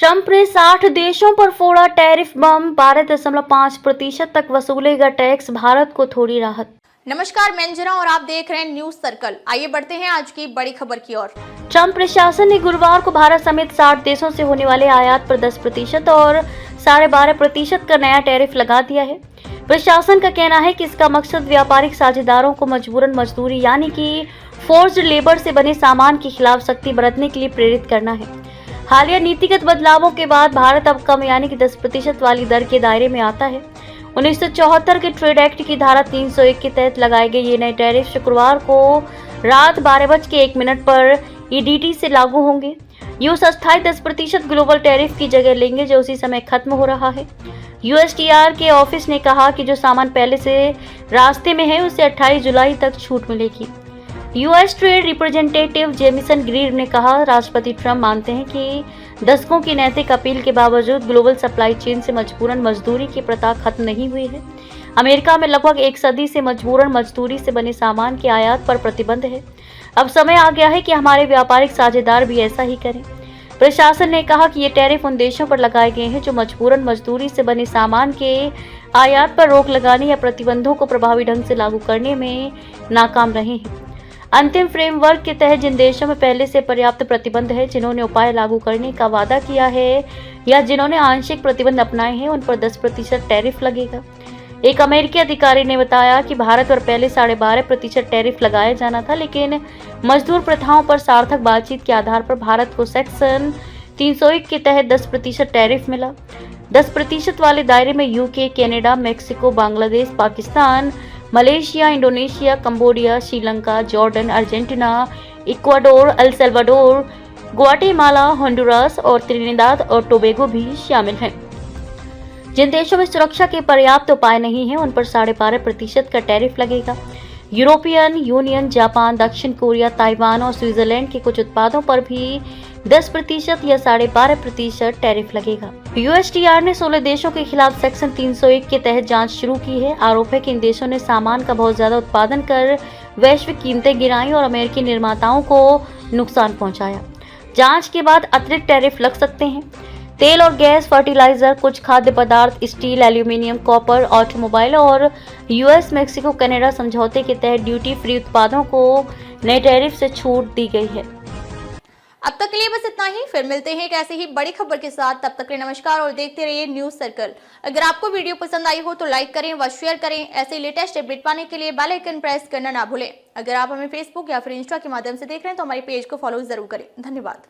Trump ने 60 देशों पर फोड़ा टैरिफ बम। 12.5% तक वसूलेगा टैक्स, भारत को थोड़ी राहत। नमस्कार, मैं अंजना और आप देख रहे हैं न्यूज सर्कल। आइए बढ़ते हैं आज की बड़ी खबर की ओर। ट्रंप प्रशासन ने गुरुवार को भारत समेत 60 देशों से होने वाले आयात पर 10% और 12.5% का नया टैरिफ लगा दिया है। प्रशासन का कहना है कि इसका मकसद व्यापारिक साझेदारों को मजबूरन मजदूरी यानी कि फोर्स्ड लेबर से बने सामान के खिलाफ सख्ती बरतने के लिए प्रेरित करना है। हालिया नीतिगत बदलावों के बाद भारत अब कम यानी कि 10% वाली दर के दायरे में आता है। 1974 के ट्रेड एक्ट की धारा 301 के तहत लगाए गए ये नए टैरिफ शुक्रवार को रात 12:01 पर ईडीटी से लागू होंगे। ये उस अस्थायी 10% ग्लोबल टैरिफ की जगह लेंगे जो उसी समय खत्म हो रहा है। यूएसटीआर के ऑफिस ने कहा कि जो सामान पहले से रास्ते में है उसे 28 जुलाई तक छूट मिलेगी। US trade representative Jameson Greer ने कहा, राष्ट्रपति ट्रंप मानते हैं कि दशकों की नैतिक अपील के बावजूद ग्लोबल सप्लाई चेन से मजबूरन मजदूरी की प्रथा खत्म नहीं हुई है। अमेरिका में लगभग एक सदी से मजबूरन मजदूरी से बने सामान के आयात पर प्रतिबंध है। अब समय आ गया है कि हमारे व्यापारिक साझेदार भी ऐसा ही करें। प्रशासन ने कहा कि ये टैरिफ उन देशों पर लगाए गए हैं जो मजबूरन मजदूरी से बने सामान के आयात पर रोक लगाने या प्रतिबंधों को प्रभावी ढंग से लागू करने में नाकाम रहे हैं। अंतिम फ्रेमवर्क के तहत जिन देशों में पहले से पर्याप्त प्रतिबंध है, जिन्होंने उपाय लागू करने का वादा किया है या जिन्होंने आंशिक प्रतिबंध अपनाए हैं, उन पर 10% टैरिफ लगेगा। एक अमेरिकी अधिकारी ने बताया कि भारत पर पहले 12.5% टैरिफ लगाया जाना था, लेकिन मजदूर प्रथाओं पर सार्थक बातचीत के आधार पर भारत को सेक्शन 301 के तहत 10% टैरिफ मिला। 10% वाले दायरे में UK, Canada, Mexico, Bangladesh, Pakistan, Malaysia, Indonesia, Cambodia, Sri Lanka, Jordan, Argentina, Ecuador, El Salvador, Guatemala, Honduras और त्रिनिदाद और टोबैगो भी शामिल हैं। जिन देशों में सुरक्षा के पर्याप्त उपाय नहीं हैं, उन पर 12.5% का टैरिफ लगेगा। यूरोपियन यूनियन, जापान, दक्षिण कोरिया, ताइवान और स्विट्जरलैंड के कुछ उत्पादों पर भी 10% या 12.5% टैरिफ लगेगा। यूएसटीआर ने 16 देशों के खिलाफ सेक्शन 301 के तहत जांच शुरू की है। आरोप है कि इन देशों ने सामान का बहुत ज्यादा उत्पादन कर वैश्विक कीमतें गिराई और अमेरिकी निर्माताओं को नुकसान पहुंचाया। जांच के बाद अतिरिक्त टैरिफ लग सकते हैं। तेल और गैस, फर्टिलाइजर, कुछ खाद्य पदार्थ, स्टील, एल्यूमिनियम, कॉपर, ऑटोमोबाइल और यूएस मेक्सिको कनाडा समझौते के तहत ड्यूटी फ्री उत्पादों को नए टैरिफ से छूट दी गई है। अब तक के लिए बस इतना ही। फिर मिलते हैं एक ऐसी ही बड़ी खबर के साथ। तब तक के लिए नमस्कार और देखते रहिए न्यूज सर्कल। अगर आपको वीडियो पसंद आई हो तो लाइक करें व शेयर करें। ऐसे लेटेस्ट अपडेट पाने के लिए बेल आइकन प्रेस करना ना भूलें। अगर आप हमें फेसबुक या फिर इंस्टा के माध्यम से देख रहे हैं तो हमारे पेज को फॉलो जरूर करें। धन्यवाद।